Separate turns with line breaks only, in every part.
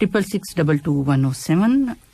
66622107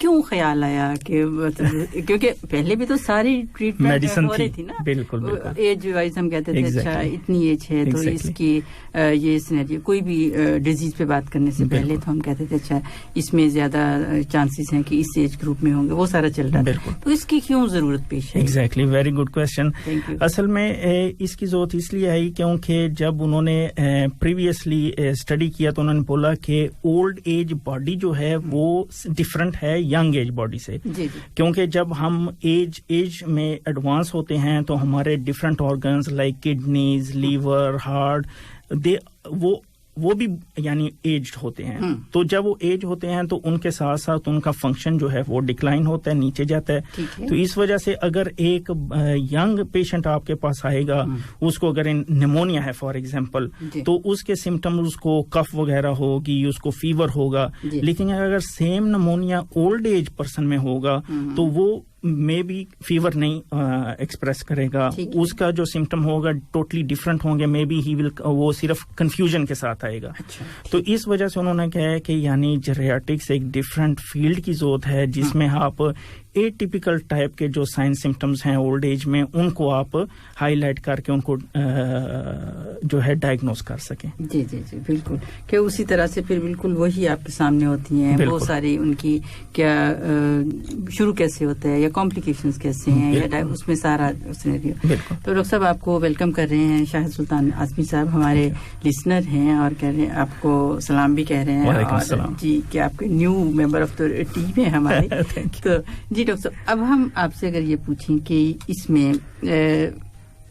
کیوں خیال آیا کہ کیونکہ پہلے بھی تو ساری ٹریٹمنٹ ہو رہی تھی نا,
بالکل
ایج وائز ہم کہتے تھے اچھا اتنی ایج ہے تو اس کی یہ سینیریو, کوئی بھی ڈیزیز پہ بات کرنے سے پہلے تو ہم کہتے تھے اچھا اس میں زیادہ چانسز ہیں کہ اس ایج گروپ میں ہوں گے, وہ سارا چل رہا ہے, تو اس کی کیوں ضرورت پیش ہے؟
Exactly, very good question. اصل میں اس کی ضرورت اس لیے آئی کیونکہ جب انہوں نے پریویسلی اسٹڈی کیا تو انہوں نے بولا کہ اولڈ ایج باڈی جو ہے وہ ڈفرنٹ ہے ینگ ایج باڈی سے, کیونکہ جب ہم ایج میں ایڈوانس ہوتے ہیں تو ہمارے different organs like kidneys, liver, heart, وہ بھی یعنی ایجڈ ہوتے ہیں. تو جب وہ ایج ہوتے ہیں تو ان کے ساتھ ساتھ ان کا فنکشن جو ہے وہ ڈکلائن ہوتا ہے, نیچے جاتا ہے. تو اس وجہ سے اگر ایک ینگ پیشنٹ آپ کے پاس آئے گا, اس کو اگر نیمونیا ہے فار ایگزامپل, تو اس کے سمٹمز, اس کو کف وغیرہ ہوگی, اس کو فیور ہوگا. لیکن اگر same pneumonia old age person میں ہوگا تو وہ میں بھی فیور نہیں ایکسپریس کرے گا, اس کا جو سمٹم ہوگا ٹوٹلی ڈفرنٹ ہوں گے, میں بھی ہی ول, وہ صرف کنفیوژن کے ساتھ آئے گا. تو اس وجہ سے انہوں نے کہا ہے کہ یعنی جیریاٹرکس ایک ڈفرنٹ فیلڈ کی ضرورت ہے جس میں آپ اے ٹیپیکل ٹائپ کے جو سائن سمٹمز ہیں اولڈ ایج میں ان کو آپ ہائی لائٹ کر کے ان کو جو ہے ڈائگنوز کر سکیں.
جی جی جی بالکل, کہ اسی طرح سے پھر بالکل وہی آپ کے سامنے ہوتی ہیں, وہ ساری ان کی کیا شروع کیسے ہوتا ہے یا کمپلیکیشنز کیسے ہیں یا اس میں سارا سینیریو. تو ڈاکٹر صاحب آپ کو ویلکم کر رہے ہیں. شاہد سلطان اعظمی صاحب ہمارے لسنر ہیں اور کہہ رہے ہیں آپ کو سلام بھی کہہ رہے ہیں, اور جی کہ آپ کے new member of the team ہے ہمارے. تو جی ڈاکٹر صاحب, اب ہم آپ سے اگر یہ پوچھیں کہ اس میں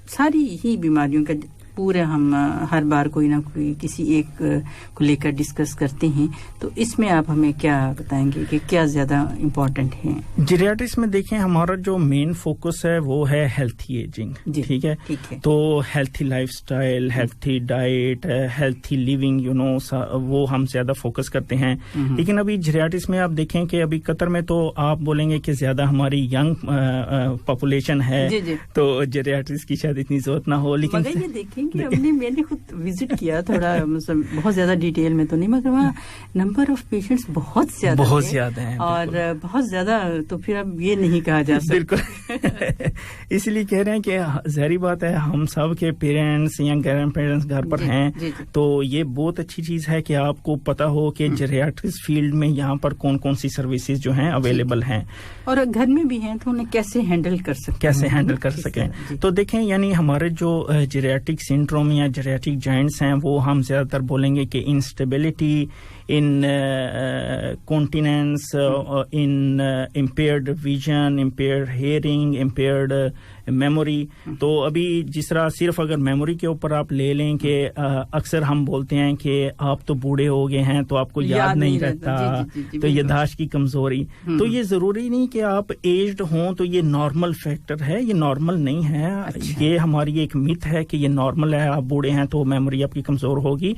ساری ہی بیماریوں کا پورے ہم ہر بار کوئی نہ کوئی کسی ایک کو لے کر ڈسکس کرتے ہیں, تو اس میں آپ ہمیں کیا بتائیں گے کہ کیا زیادہ امپورٹنٹ ہے؟
جیریاٹرکس میں دیکھیں ہمارا جو مین فوکس ہے وہ ہے ہیلتھی ایجنگ. ٹھیک ہے, تو healthy life style, healthy diet, healthy living, you know, وہ ہم زیادہ فوکس کرتے ہیں. لیکن ابھی جیریاٹرکس میں آپ دیکھیں کہ ابھی قطر میں تو آپ بولیں گے کہ زیادہ ہماری ینگ پاپولیشن ہے, تو جیریاٹرکس کی شاید اتنی ضرورت نہ ہو. لیکن
یہ دیکھیں میں نے خود وزٹ کیا, تھوڑا بہت زیادہ ڈیٹیل میں تو نہیں, مگر وہاں نمبر آف پیشنٹس بہت زیادہ ہیں اور بہت زیادہ, تو پھر اب یہ نہیں کہا جا سکتا.
بالکل, اس لیے کہہ رہے ہیں کہ ظاہری بات ہے ہم سب کے پیرنٹس یا گرینڈ پیرنٹس گھر پر ہیں, تو یہ بہت اچھی چیز ہے کہ آپ کو پتا ہو کہ جیریاٹرکس فیلڈ میں یہاں پر کون کون سی سروسز جو ہیں اویلیبل ہیں,
اور گھر میں بھی ہیں تو انہیں کیسے ہینڈل کر سکیں.
تو دیکھیں یعنی ہمارے جو جیریاٹرک سنڈروم یا جیریاٹرک جائنٹس ہیں وہ ہم زیادہ تر بولیں گے کہ instability in continence, in impaired vision, impaired hearing, impaired memory. تو ابھی جس طرح صرف اگر میموری کے اوپر آپ لے لیں کہ اکثر ہم بولتے ہیں کہ آپ تو بوڑھے ہو گئے ہیں تو آپ کو یاد نہیں رہتا, تو یادداشت کی کمزوری. تو یہ ضروری نہیں کہ آپ ایجڈ ہوں تو یہ نارمل فیکٹر ہے, یہ نارمل نہیں ہے. یہ ہماری ایک میتھ ہے کہ یہ نارمل ہے, آپ بوڑھے ہیں تو میموری آپ کی کمزور ہوگی.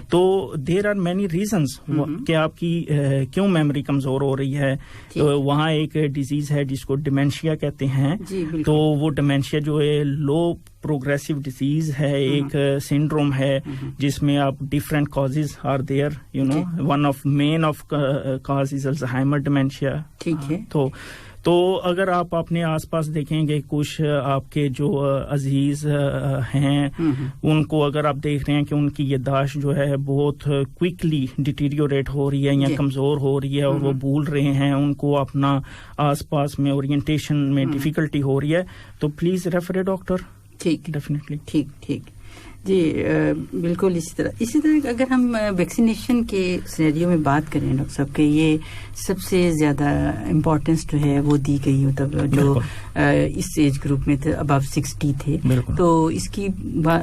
تو دیر آر مینی ریزنز کہ آپ کی کیوں میموری کمزور ہو رہی ہے. وہاں ایک ڈیزیز ہے جس کو ڈیمینشیا کہتے ہیں, تو وہ ڈیمینشیا جو ہے لو پروگریسو ڈیزیز ہے, ایک سنڈروم ہے جس میں آپ different causes are there, you know, one of main of cause is Alzheimer dementia.
ٹھیک ہے,
تو اگر آپ اپنے آس پاس دیکھیں گے کچھ آپ کے جو عزیز ہیں ان کو اگر آپ دیکھ رہے ہیں کہ ان کی یادداشت جو ہے بہت کوئکلی ڈیٹیریوریٹ ہو رہی ہے یا کمزور ہو رہی ہے اور وہ بھول رہے ہیں, ان کو اپنا آس پاس میں اورینٹیشن میں ڈیفیکلٹی ہو رہی ہے, تو پلیز ریفر اے ڈاکٹر.
ٹھیک,
ڈیفینیٹلی.
ٹھیک جی, بالکل. اسی طرح اگر ہم ویکسینیشن کے سینیریو میں بات کریں ڈاکٹر صاحب کہ یہ سب سے زیادہ امپورٹینس جو ہے وہ دی گئی, مطلب جو اس ایج گروپ میں تھے ابو 60 تھے, تو اس کی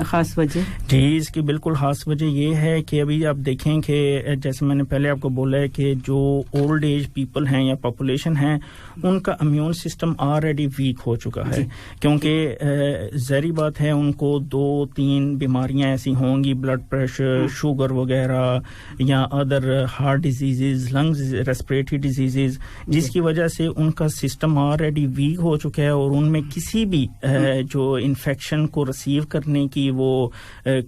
خاص وجہ؟
جی, اس کی بالکل خاص وجہ یہ ہے کہ ابھی آپ دیکھیں کہ جیسے میں نے پہلے آپ کو بولا ہے کہ جو اولڈ ایج پیپل ہیں یا پاپولیشن ہیں ان کا امیون سسٹم آلریڈی ویک ہو چکا ہے, کیونکہ ظاہری بات ہے ان کو 2-3 بیماریاں ایسی ہوں گی بلڈ پریشر شوگر وغیرہ یا other heart diseases lungs respiratory diseases جس کی وجہ سے ان کا سسٹم آلریڈی ویک ہو چکا ہے اور ان میں کسی بھی جو انفیکشن کو ریسیو کرنے کی وہ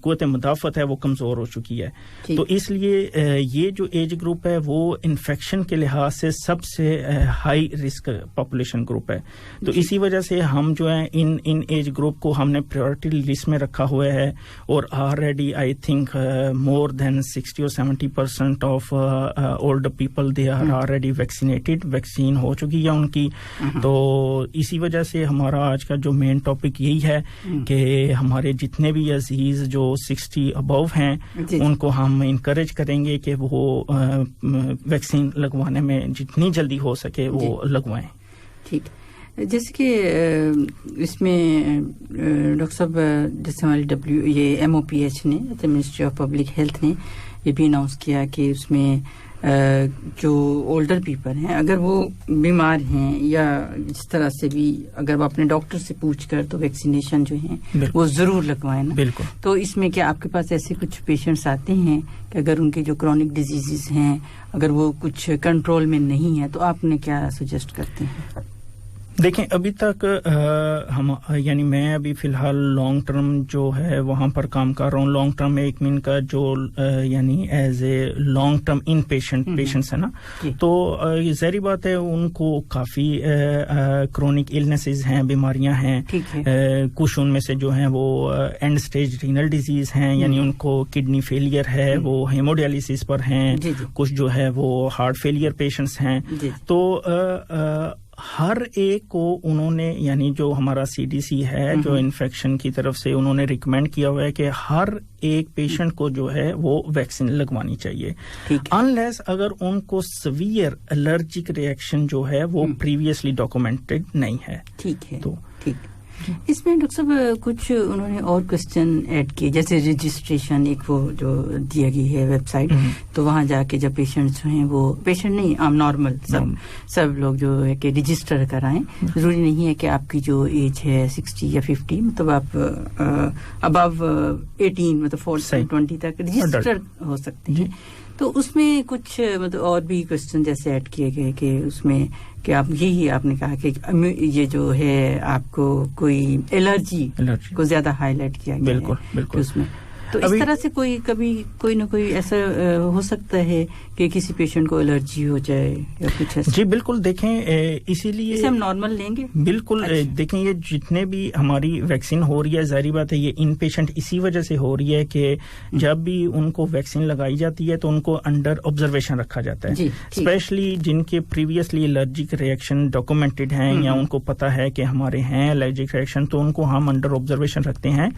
قوت مدافعت ہے وہ کمزور ہو چکی ہے تو اس لیے یہ جو ایج گروپ ہے وہ انفیکشن کے لحاظ سے سب سے ہائی رسک پاپولیشن گروپ ہے تو اسی وجہ سے ہم جو ہیں ان ایج گروپ کو ہم نے پریورٹی لسٹ میں رکھا ہوا ہے اور already I think more than 60 or 70% of older people they are already vaccinated vaccine ہو چکی ہے ان کی تو اسی وجہ سے ہمارا آج کا جو مین ٹاپک یہی ہے کہ ہمارے جتنے بھی عزیز جو 60 ابو ہیں ان کو ہم انکریج کریں گے کہ وہ ویکسین لگوانے میں جتنی جلدی ہو سکے وہ لگوائیں
ٹھیک جیسے کہ اس میں ڈاکٹر صاحب جیسے ہماری یہ MOPH نے منسٹری آف پبلک ہیلتھ نے یہ بھی اناؤنس کیا کہ اس میں جو اولڈر پیپل ہیں اگر وہ بیمار ہیں یا جس طرح سے بھی اگر وہ اپنے ڈاکٹر سے پوچھ کر تو ویکسینیشن جو ہیں وہ ضرور لگوائیں نا
بالکل تو
اس میں کیا آپ کے پاس ایسے کچھ پیشنٹس آتے ہیں کہ اگر ان کے جو کرونک ڈیزیزز ہیں اگر وہ کچھ کنٹرول میں نہیں ہے تو آپ نے کیا سجیسٹ کرتے ہیں
دیکھیں ابھی تک ہم یعنی میں ابھی فی الحال لانگ ٹرم جو ہے وہاں پر کام کر رہا ہوں لانگ ٹرم ایک مین کا جو یعنی as a long term in patients ہے نا تو ظاہری بات ہے ان کو کافی کرونک النیسز ہیں بیماریاں ہیں کچھ ان میں سے جو ہیں وہ اینڈ سٹیج رینل ڈیزیز ہیں یعنی ان کو کڈنی فیلئر ہے وہ ہیموڈیالسس پر ہیں کچھ جو ہے وہ ہارٹ فیلئر پیشنٹس ہیں تو ہر ایک کو انہوں نے یعنی جو ہمارا CDC ہے جو انفیکشن کی طرف سے انہوں نے ریکمینڈ کیا ہوا ہے کہ ہر ایک پیشنٹ کو جو ہے وہ ویکسین لگوانی چاہیے انلیس اگر ان کو سیویئر الرجک ریئیکشن جو ہے وہ پریویسلی ڈاکومنٹڈ نہیں ہے
ٹھیک ہے تو اس میں ڈاکٹر صاحب کچھ انہوں نے اور کوسچن ایڈ کیے جیسے رجسٹریشن ایک وہ جو دیا گئی ہے ویب سائٹ تو وہاں جا کے جب پیشنٹس ہیں وہ پیشنٹ نہیں عام نارمل سب لوگ جو ہے کہ رجسٹر کرائیں ضروری نہیں ہے کہ آپ کی جو ایج ہے 60 یا 50 مطلب آپ ابو 18 مطلب 20 تک رجسٹر ہو سکتے ہیں تو اس میں کچھ مطلب اور بھی کوسچن جیسے ایڈ کیے گئے کہ اس میں کہ آپ یہی آپ نے کہا کہ یہ جو ہے آپ کو کوئی الرجی کو زیادہ ہائی لائٹ کیا گیا
بالکل
اس میں تو اس طرح سے کوئی نہ کوئی ایسا ہو سکتا ہے کہ کسی پیشنٹ کو الرجی ہو جائے یا کچھ ایسا؟
جی بالکل دیکھیں اسی لیے
ہم نارمل لیں گے
بالکل دیکھیں یہ جتنے بھی ہماری ویکسین ہو رہی ہے ظاہری بات ہے یہ ان پیشنٹ اسی وجہ سے ہو رہی ہے کہ جب بھی ان کو ویکسین لگائی جاتی ہے تو ان کو انڈر آبزرویشن رکھا جاتا ہے اسپیشلی جن کے پریویسلی الرجک ریئیکشن ڈاکومنٹڈ ہیں یا ان کو پتا ہے کہ ہمارے ہیں الرجک ریئیکشن تو ان کو ہم انڈر آبزرویشن رکھتے ہیں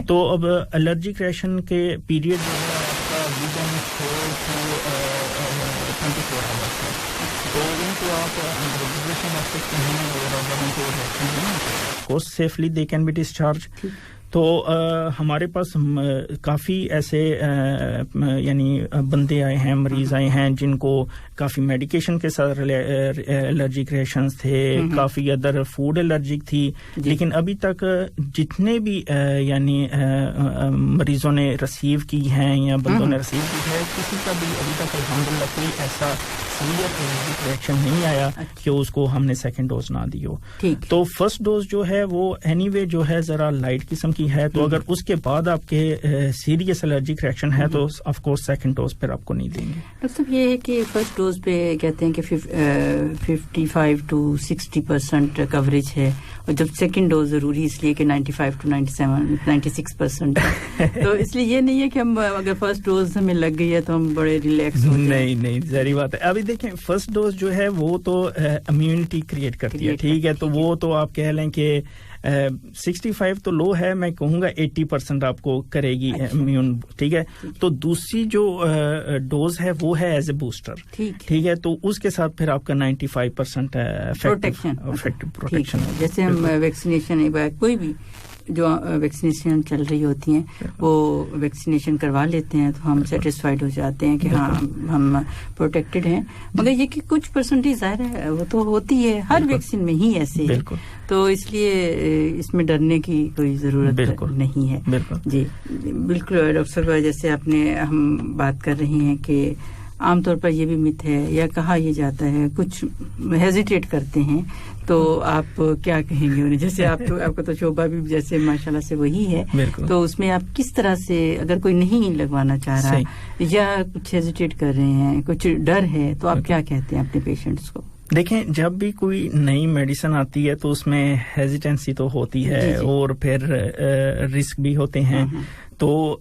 تو اب الرجک ریئیکشن کے پیریڈ جو ہے آپ کا تو ان کو آپ آبزرویشن رکھ سکتے ہیں اور اگر ان کو safely they can be discharge تو ہمارے پاس کافی ایسے یعنی بندے آئے ہیں مریض آئے ہیں جن کو کافی میڈیکیشن کے ساتھ الرجک ریئیکشنز تھے کافی ادر فوڈ الرجک تھی لیکن ابھی تک جتنے بھی یعنی مریضوں نے ریسیو کی ہیں یا بندوں نے ریسیو کی ہے کسی کا بھی ابھی تک الحمدللہ کوئی ایسا سیویئر ریئیکشن نہیں آیا کہ اس کو ہم نے سیکنڈ ڈوز نہ دی ہو تو فرسٹ ڈوز جو ہے وہ اینی وے جو ہے ذرا لائٹ قسم کی ہے تو اگر اس کے بعد آپ کے سیریس الرجک ریئیکشن ہے تو آف کورس سیکنڈ ڈوز پھر آپ کو نہیں دیں گے
ڈاکٹر صاحب یہ ہے کہ فرسٹ ڈوز پہ کہتے ہیں کہ 55 to 60% کوریج ہے اور جب سیکنڈ ڈوز ضروری اس لیے کہ 95 to 96% تو اس لیے یہ نہیں ہے کہ ہم اگر فرسٹ ڈوز ہمیں لگ گئی ہے تو ہم بڑے ریلیکس ہو جائیں
نہیں ظاہری بات ہے ابھی دیکھیں فرسٹ ڈوز جو ہے وہ تو امیونٹی کریٹ کرتی ہے ٹھیک ہے تو وہ تو آپ کہہ لیں کہ 65 تو لو ہے میں کہوں گا 80% آپ کو کرے گی امیون ٹھیک ہے تو دوسری جو ڈوز ہے وہ ہے ایز اے بوسٹر ٹھیک ہے تو اس کے ساتھ پھر آپ کا 95% پروٹیکشن
جیسے ہم ویکسینیشن کوئی بھی جو ویکسینیشن چل رہی ہوتی ہیں وہ ویکسینیشن کروا لیتے ہیں تو ہم سیٹسفائیڈ ہو جاتے ہیں کہ ہاں ہم پروٹیکٹڈ ہیں. مگر یہ کہ کچھ پرسنٹیج ظاہر ہے وہ تو ہوتی ہے ہر ویکسین میں ہی ایسے ہے, تو اس لیے اس میں ڈرنے کی کوئی ضرورت نہیں ہے. جی بالکل ڈاکٹر صاحب, جیسے آپ نے ہم بات کر رہے ہیں کہ عام طور پر یہ بھی مت ہے یا کہا یہ جاتا ہے, کچھ ہیزیٹیٹ کرتے ہیں, تو آپ کیا کہیں گے انہیں؟ جیسے آپ کا تو شعبہ بھی جیسے ماشاءاللہ سے وہی ہے, تو اس میں آپ کس طرح سے, اگر کوئی نہیں لگوانا چاہ رہا یا کچھ ہیزیٹیٹ کر رہے ہیں, کچھ ڈر ہے, تو آپ کیا کہتے ہیں اپنے پیشنٹس کو؟
دیکھیں, جب بھی کوئی نئی میڈیسن آتی ہے تو اس میں ہیزیٹنسی تو ہوتی ہے اور پھر رسک بھی ہوتے ہیں. تو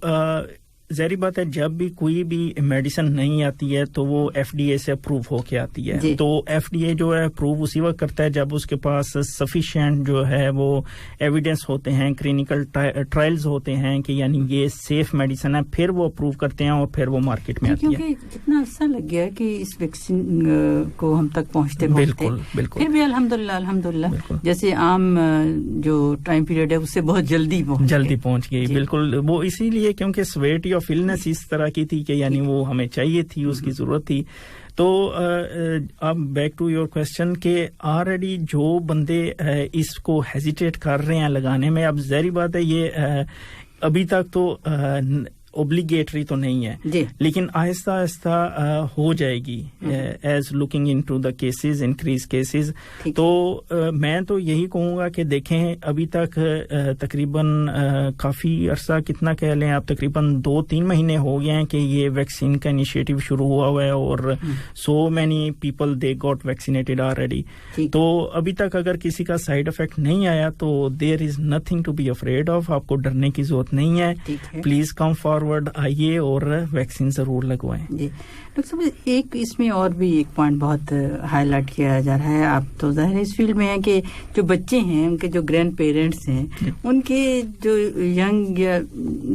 ظاہری بات ہے جب بھی کوئی بھی میڈیسن نہیں آتی ہے تو وہ ایف ڈی اے سے اپروو ہو کے آتی ہے. تو ایف ڈی اے جو ہے اپروو اسی وقت کرتا ہے جب اس کے پاس سفیشینٹ جو ہے وہ ایویڈنس ہوتے ہیں, کلینکل ٹرائلز ہوتے ہیں کہ یعنی یہ سیف میڈیسن ہے, پھر وہ اپروو کرتے ہیں اور پھر وہ مارکیٹ میں آتی ہے.
کیونکہ کتنا عرصہ لگ گیا کہ اس ویکسین کو ہم تک پہنچتے,
بالکل
پھر بھی الحمدللہ جیسے عام جو ٹائم پیریڈ ہے اس سے بہت جلدی پہنچ گئی.
بالکل, وہ اسی لیے کیونکہ سویٹی آف النس اس طرح کی تھی کہ یعنی وہ ہمیں چاہیے تھی, اس کی ضرورت تھی. تو اب بیک ٹو یور کوشچن کہ آلریڈی جو بندے اس کو ہیزیٹیٹ کر رہے ہیں لگانے میں, اب ظاہری بات ہے یہ ابھی تک تو اوبلیگیٹری تو نہیں ہے, لیکن آہستہ آہستہ ہو جائے گی as looking into the cases, increase cases. تو میں تو یہی کہوں گا کہ دیکھیں ابھی تک تقریباً کافی عرصہ, کتنا کہہ لیں آپ, تقریباً 2-3 مہینے ہو گئے ہیں کہ یہ ویکسین کا انیشیٹو شروع ہوا ہے اور so many people they got vaccinated already. تو ابھی تک اگر کسی کا سائیڈ افیکٹ نہیں آیا تو there is nothing to be afraid of, آپ کو ڈرنے کی ضرورت نہیں ہے. پلیز کم فارورڈ آئیے اور ویکسین ضرور لگوائیں.
جی ڈاکٹر صاحب, ایک اس میں اور بھی ایک پوائنٹ بہت ہائی لائٹ کیا جا رہا ہے, آپ تو ظاہر اس فیلڈ میں ہیں, کہ جو بچے ہیں ان کے جو گرینڈ پیرنٹس ہیں ان کے جو ینگ یا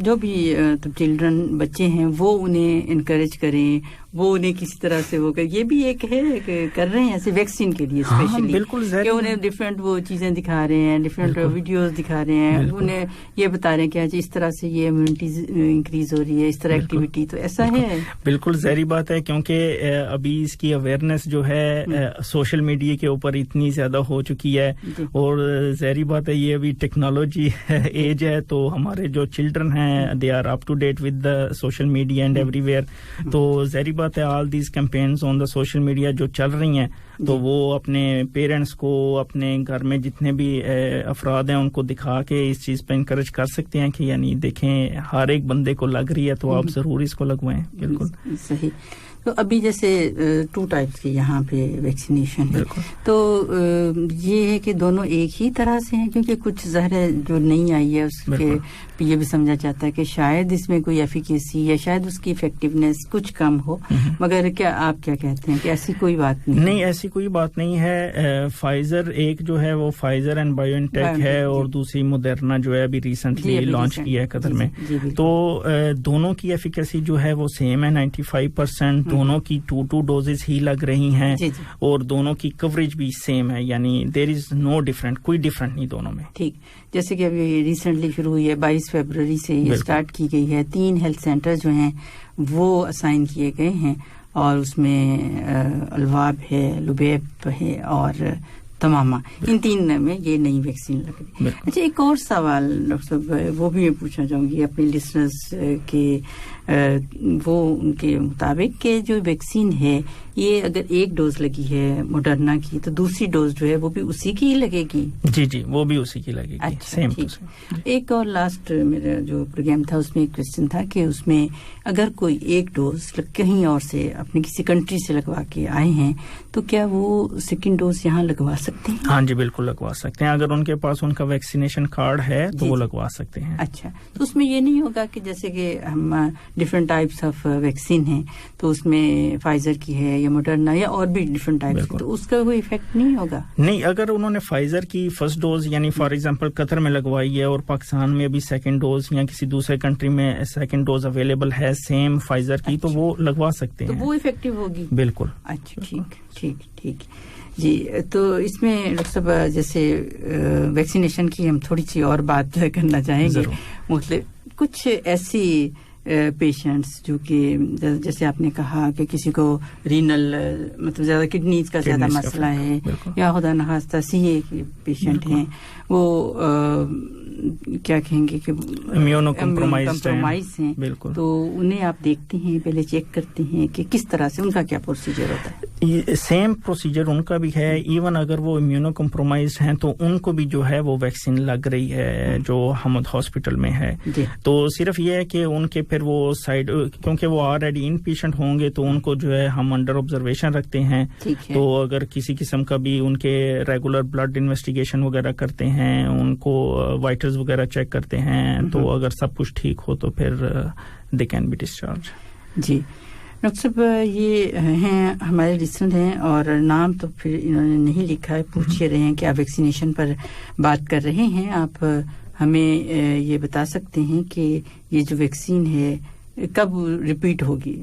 جو بھی چلڈرن بچے ہیں وہ انہیں انکریج کریں, وہ انہیں کسی طرح سے وہ یہ بھی ایک ہے کہ کر رہے ہیں ایسے ویکسین کے لیے اسپیشلی, کہ انہیں ڈفرینٹ وہ چیزیں دکھا رہے ہیں, ڈفرینٹ ویڈیوز دکھا رہے ہیں, انہیں یہ بتا رہے ہیں کہ اس طرح سے یہ امیونٹی انکریز ہو رہی ہے, اس طرح ایکٹیویٹی. تو ایسا ہے
بالکل ظاہری بات ہے, کیونکہ ابھی اس کی اویئرنیس جو ہے سوشل میڈیا کے اوپر اتنی زیادہ ہو چکی ہے, اور ظاہری بات ہے یہ ابھی ٹیکنالوجی ایج ہے, تو ہمارے جو چلڈرن ہیں they are up to date with the social media and everywhere. تو ظاہری بات ہے all these campaigns on the social media جو چل رہی ہیں, تو وہ اپنے پیرنٹس کو, اپنے گھر میں جتنے بھی افراد ہیں ان کو دکھا کے اس چیز پہ انکریج کر سکتے ہیں کہ یعنی دیکھیں ہر ایک بندے کو لگ رہی ہے تو آپ ضرور اس کو لگوائیں. بالکل
صحیح. تو ابھی جیسے 2 ٹائپس کی یہاں پہ ویکسینیشن ہے, تو یہ ہے کہ دونوں ایک ہی طرح سے ہیں, کیونکہ کچھ ظاہر جو نہیں آئی ہے اس کے یہ بھی سمجھا جاتا ہے کہ شاید اس میں کوئی ایفیکیسی یا شاید اس کی افیکٹونیس کچھ کم ہو, مگر کیا آپ کیا کہتے ہیں کہ ایسی کوئی بات نہیں؟
ایسی کوئی بات نہیں ہے. فائزر ایک جو ہے وہ فائزر اینڈ بایو ان ٹیک ہے, اور دوسری مودرنا جو ہے ابھی ریسنٹلی لانچ کیا ہے قطر میں. تو دونوں کی ایفیکیسی جو ہے وہ سیم ہے 95%, دونوں کی 2 ڈوزز ہی لگ رہی ہیں, اور دونوں کی کوریج بھی سیم ہے, یعنی دیر از نو ڈفرنٹ, کوئی ڈفرنٹ نہیں دونوں میں.
ٹھیک, جیسے کہ ابھی ریسنٹلی شروع ہوئی ہے 22 فروری سے یہ اسٹارٹ کی گئی ہے. 3 ہیلتھ سینٹر جو ہیں وہ اسائن کیے گئے ہیں, اور اس میں الواب ہے, لبیب ہے اور تماما, ان 3 میں یہ نئی ویکسین لگ رہی ہے. اچھا, ایک اور سوال ڈاکٹر صاحب وہ بھی میں پوچھنا چاہوں گی اپنے لسنرز کے, وہ ان کے مطابق کہ جو ویکسین ہے یہ اگر 1 ڈوز لگی ہے موڈرنا کی تو دوسری ڈوز جو ہے وہ بھی اسی کی ہی لگے گی؟
جی وہ بھی اسی کی لگے گی.
سیم. ایک اور لاسٹ میرا جو پروگرام تھا اس میں ایک کوشچن تھا کہ اس میں اگر کوئی 1 ڈوز کہیں اور سے اپنی کسی کنٹری سے لگوا کے آئے ہیں تو کیا وہ 2nd ڈوز یہاں لگوا سکتے ہیں؟
ہاں جی بالکل لگوا سکتے ہیں, اگر ان کے پاس ان کا ویکسینیشن کارڈ ہے تو وہ لگوا سکتے ہیں.
اچھا, تو اس میں یہ نہیں ہوگا کہ جیسے کہ ہم ڈفرینٹ ٹائپس آف ویکسین ہیں, تو اس میں فائزر کی ہے یا موڈرنا یا اور بھی ڈفرینٹ ٹائپس, تو اس کا کوئی ایفیکٹ نہیں ہوگا؟
نہیں, اگر انہوں نے فائزر کی فرسٹ ڈوز یعنی فار ایگزامپل قطر میں لگوائی ہے اور پاکستان میں ابھی سیکنڈ ڈوز یا کسی دوسرے کنٹری میں سیکنڈ ڈوز اویلیبل ہے سیم فائزر کی, تو وہ لگوا سکتے ہیں,
تو وہ افیکٹو ہوگی.
بالکل.
اچھا, ٹھیک جی. تو اس میں ڈاکٹر صاحب جیسے ویکسینیشن کی ہم تھوڑی سی اور بات کرنا چاہیں گے. مختلف کچھ ایسی پیشنٹس جو کہ جیسے آپ نے کہا کہ کسی کو رینل مطلب زیادہ کڈنیز کا زیادہ مسئلہ ہے, یا خدا نخواستہ سی اے کے پیشنٹ ہیں, وہ کیا کہیں گے کہ
امیونو کمپرومائز
ہیں, تو انہیں آپ دیکھتے ہیں, پہلے چیک کرتے ہیں کہ کس طرح سے ان کا کیا پروسیجر ہوتا ہے؟
سیم پروسیجر ان کا بھی ہے. ایون اگر وہ امیونو کمپرومائز ہیں تو ان کو بھی جو ہے وہ ویکسین لگ رہی ہے جو حمد ہاسپٹل میں ہے. تو صرف یہ ہے کہ ان کے پھر وہ سائڈ, کیونکہ وہ آلریڈی ان پیشنٹ ہوں گے تو ان کو جو ہے ہم انڈر آبزرویشن رکھتے ہیں. تو اگر کسی قسم کا بھی ان کے ریگولر بلڈ انویسٹیگیشن وغیرہ کرتے ہیں, ان کو وائٹلز وغیرہ چیک کرتے ہیں, تو اگر سب کچھ ٹھیک ہو تو پھر دے کین بی ڈسچارج.
جی ڈاکٹر صاحب, یہ ہیں ہمارے لسنر ہیں اور نام تو پھر انہوں نے نہیں لکھا ہے, پوچھ رہے ہیں کہ آپ ویکسینیشن پر بات کر رہے ہیں, آپ ہمیں یہ بتا سکتے ہیں کہ یہ جو ویکسین ہے کب ریپیٹ ہوگی؟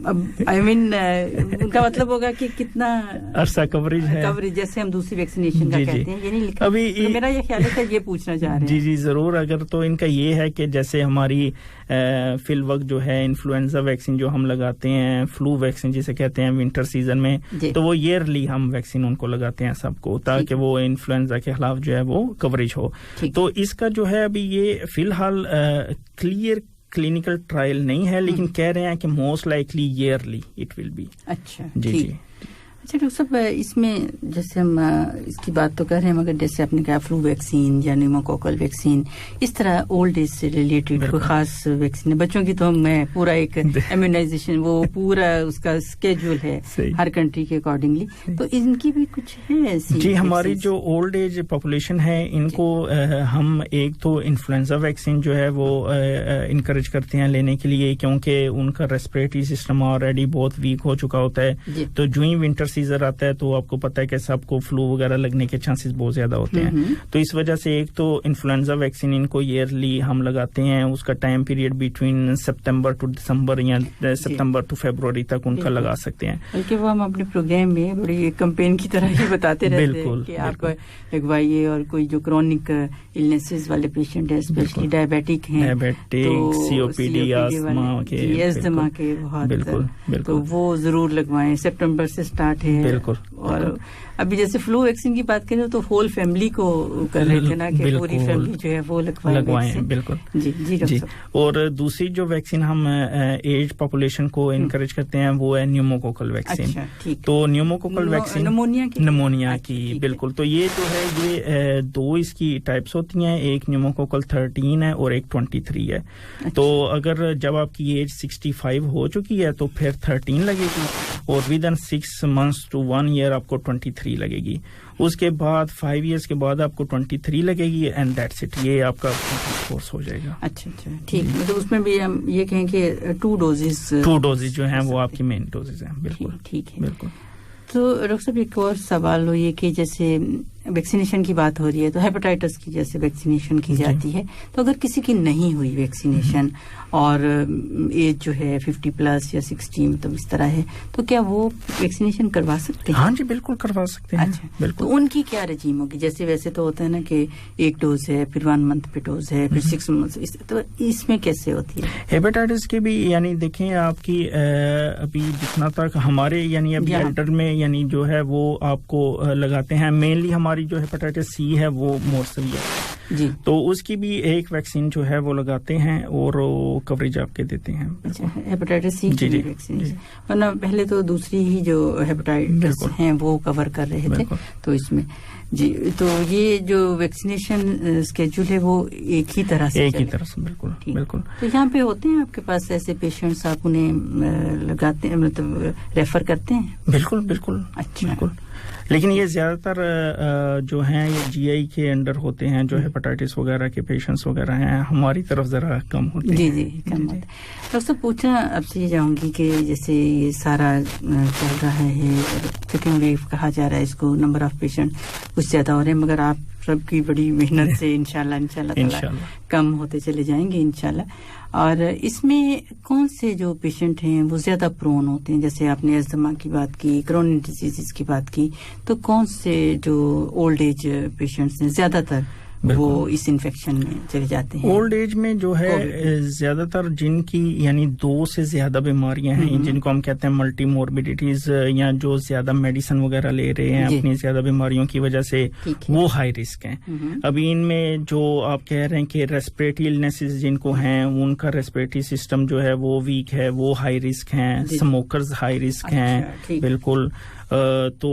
اب آئی مین ان کا مطلب ہوگا کہ کتنا
عرصہ کوریج ہے,
جیسے ہم دوسری ویکسینیشن کا کہتے ہیں, یہ نہیں لکھا. ابھی میرا یہ خیال ہے کہ یہ پوچھنا چاہ رہے ہیں.
جی ضرور. اگر تو ان کا یہ ہے کہ جیسے ہماری فی الوقت جو ہے انفلوئنزا ویکسین جو ہم لگاتے ہیں, فلو ویکسین جسے کہتے ہیں ونٹر سیزن میں, تو وہ ایئرلی ہم ویکسین ان کو لگاتے ہیں سب کو, تاکہ وہ انفلوئنزا کے خلاف جو ہے وہ کوریج ہو. تو اس کا جو ہے ابھی یہ فی الحال کلیئر کلینکل ٹرائل نہیں ہے, لیکن کہہ رہے ہیں کہ most likely early it will be.
اچھا
جی.
اچھا ڈاکٹر صاحب, اس میں جیسے ہم اس کی بات تو کر رہے ہیں, مگر جیسے آپ نے کہا فلو ویکسین یا نیوموکوکل ویکسین, اس طرح اولڈ ایج سے ریلیٹڈ کوئی خاص ویکسین ہے؟ بچوں کی تو میں پورا ایک امیونائزیشن وہ پورا اس کا اسکیجول ہے ہر کنٹری کے اکارڈنگلی, تو ان کی بھی کچھ ہے ایسی؟
جی, ہماری جو اولڈ ایج پاپولیشن ہے ان کو ہم ایک تو انفلوئنزا ویکسین جو ہے وہ انکریج کرتے ہیں لینے کے لیے, کیونکہ ان کا ریسپریٹری سسٹم آلریڈی بہت ویک ہو چکا ہوتا ہے. تو جو ہی ونٹر سیزن آتا ہے تو آپ کو پتہ ہے کہ سب کو فلو وغیرہ لگنے کے چانسز بہت زیادہ ہوتے ہیں. تو اس وجہ سے ایک تو انفلوئنزا ویکسین ان کو ایئرلی ہم لگاتے ہیں, اس کا time period between September to December یا سپتمبر ٹو فیبروری تک ان کا لگا سکتے ہیں.
بلکہ وہ ہم اپنے پروگرام میں بڑی کمپین کی طرح ہی بتاتے رہتے ہیں کہ آپ لگوائیے, اور کوئی جو کرونک النیسز والے پیشنٹ ہیں, اسپیشلی ڈائبیٹک ہیں,
سی او پی ڈی,
ایزما کے بہت, تو وہ ضرور لگوائیں. سپتمبر سے سٹارٹ ہے.
بالکل.
اور ابھی جیسے فلو ویکسین کی بات کریں تو ہول فیملی کو کر رہے تھے نا, کہ پوری فیملی جو ہے وہ لگوائیں.
بالکل.
جی.
اور دوسری جو ویکسین ہم ایج پاپولیشن کو انکریج کرتے ہیں وہ ہے نیوموکوکل ویکسین. تو نیوموکوکل ویکسین نمونیا کی. بالکل. تو یہ جو ہے یہ دو اس کی ٹائپس ہوتی ہیں, ایک نیوموکوکل 13 ہے اور ایک 23 ہے. تو اگر جب آپ کی ایج 65 ہو چکی ہے تو پھر 13 لگے گی, اور with in 6 months to 1 year آپ کو 23 لگے گی. اس کے بعد 5 years کے بعد آپ کو 23 لگے گی, اینڈ دیٹس اٹ, یہ آپ کا کورس ہو جائے گا.
اچھا ٹھیک. تو اس میں بھی ہم یہ کہیں کہ 2 ڈوزز
جو ہیں وہ آپ کی مین ڈوزز ہیں. بالکل
ٹھیک ہے.
بالکل.
تو ڈاکٹر صاحب ایک اور سوال ہو یہ کہ جیسے ویکسینیشن کی بات ہو رہی ہے تو ہیپاٹائٹس کی جیسے ویکسینیشن کی جاتی ہے, تو اگر کسی کی نہیں ہوئی ویکسینیشن اور ایج جو ہے 50+ یا 60 مطلب اس طرح ہے, تو کیا وہ ویکسینیشن کروا سکتے ہیں؟
ہاں جی بالکل کروا سکتے ہیں.
اچھا بالکل. تو ان کی کیا رجیم ہوگی؟ جیسے ویسے تو ہوتا ہے نا کہ 1 ڈوز ہے, پھر 1 month پہ ڈوز ہے, پھر 6 months, تو اس میں کیسے ہوتی ہے؟
ہیپاٹائٹس کے بھی یعنی دیکھیں آپ کی ابھی جتنا تک ہمارے یعنی ابھی ایلڈر میں یعنی جو ہے وہ آپ کو لگاتے ہیں, مینلی ہماری جو ہیپاٹائٹس سی ہے وہ مور سیویئر جی, تو اس کی بھی ایک ویکسین جو ہے وہ لگاتے ہیں اور کوریج آپ کے دیتے ہیں.
ہیپاٹائٹس سی کی ویکسین, ورنہ پہلے تو دوسری ہی جو ہیپاٹائٹس ہیں وہ کور کر رہے تھے. تو اس میں جی, تو یہ جو ویکسینیشن اسکیجول ہے وہ ایک ہی طرح سے
بالکل بالکل.
تو یہاں پہ ہوتے ہیں آپ کے پاس ایسے پیشنٹس, آپ انہیں لگاتے ہیں مطلب ریفر کرتے ہیں؟
بالکل بالکل.
اچھا
بالکل. لیکن یہ زیادہ تر جو ہیں یہ جی آئی کے انڈر ہوتے ہیں, جو ہیپاٹائٹس وغیرہ کے پیشنٹس وغیرہ ہیں, ہماری طرف ذرا کم ہوتے ہیں.
جی کم ہوتے ہیں. ڈاکٹر صاحب پوچھنا اب سے یہ چاہوں گی کہ جیسے یہ سارا چل رہا ہے, سیکنڈ ویو کہا جا رہا ہے اس کو, نمبر آف پیشنٹ کچھ زیادہ ہو رہے ہیں, مگر آپ سب کی بڑی محنت سے انشاءاللہ کم ہوتے چلے جائیں گے انشاءاللہ. اور اس میں کون سے جو پیشنٹ ہیں وہ زیادہ پرون ہوتے ہیں؟ جیسے آپ نے ایزما کی بات کی, کرونک ڈیزیز کی بات کی, تو کون سے جو اولڈ ایج پیشنٹس ہیں زیادہ تر وہ اس انفیکشن میں چلے جاتے ہیں؟
اولڈ ایج میں جو ہے زیادہ تر جن کی یعنی 2 سے زیادہ بیماریاں ہیں, جن کو ہم کہتے ہیں ملٹی موربیڈیٹیز, یا جو زیادہ میڈیسن وغیرہ لے رہے ہیں اپنی زیادہ بیماریوں کی وجہ سے, وہ ہائی رسک ہیں. ابھی ان میں جو آپ کہہ رہے ہیں کہ ریسپریٹری النیسز جن کو ہیں, ان کا ریسپریٹری سسٹم جو ہے وہ ویک ہے, وہ ہائی رسک ہیں. اسموکرز ہائی رسک ہیں بالکل. تو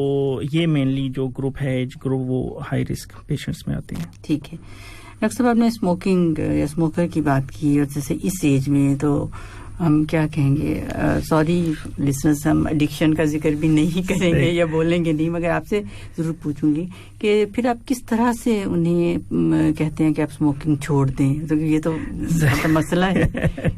یہ مینلی جو گروپ ہے, ایج گروپ, وہ ہائی رسک پیشنٹس میں آتے ہیں.
ٹھیک ہے ڈاکٹر صاحب, آپ نے اسموکنگ یا اسموکر کی بات کی, اور جیسے اس ایج میں تو ہم کیا کہیں گے, سوری لسنرز, ہم ایڈکشن کا ذکر بھی نہیں کریں گے یا بولیں گے نہیں, مگر آپ سے ضرور پوچھوں گی کہ پھر آپ کس طرح سے انہیں کہتے ہیں کہ آپ اسموکنگ چھوڑ دیں, تو یہ تو مسئلہ ہے,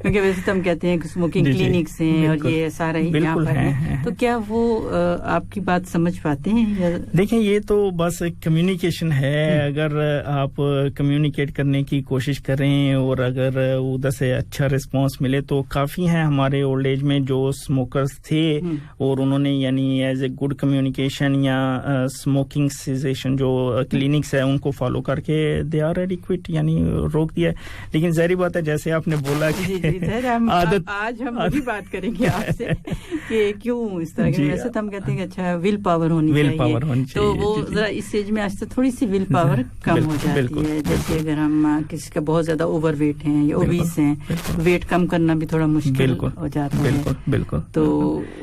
کیونکہ ویسے تو ہم کہتے ہیں کہ اسموکنگ کلینکس ہیں اور یہ سارا ہی یہاں پر ہے, تو کیا وہ آپ کی بات سمجھ پاتے ہیں؟
دیکھیں یہ تو بس کمیونیکیشن ہے, اگر آپ کمیونیکیٹ کرنے کی کوشش کریں اور اگر ادھر سے اچھا رسپانس ملے تو کافی ہیں. ہمارے اولڈ ایج میں جو اسموکرز تھے اور انہوں نے یعنی ایز اے گڈ کمیونیکیشن یا اسموکنگ سیزیشن جو کلینکس ہے ان کو فالو کر کے دے آر ایڈیکویٹ, یعنی روک دیا ہے. لیکن ظاہری بات ہے جیسے آپ نے بولا کہ
عادت, آج ہم وہی بات کریں گے آپ سے کہ کیوں اس طرح کے, ویسے تو ہم کہتے ہیں کہ اچھا ول پاور ہونی چاہیے, تو وہ ذرا اس ایج میں آج سے تھوڑی سی ول پاور کم ہو جاتی ہے. جیسے اگر ہم کسی کا بہت زیادہ اوور ویٹ ہیں یا اوبیس ہیں, ویٹ کم کرنا بھی تھوڑا مشکل ہو جاتا ہے.
بالکل
تو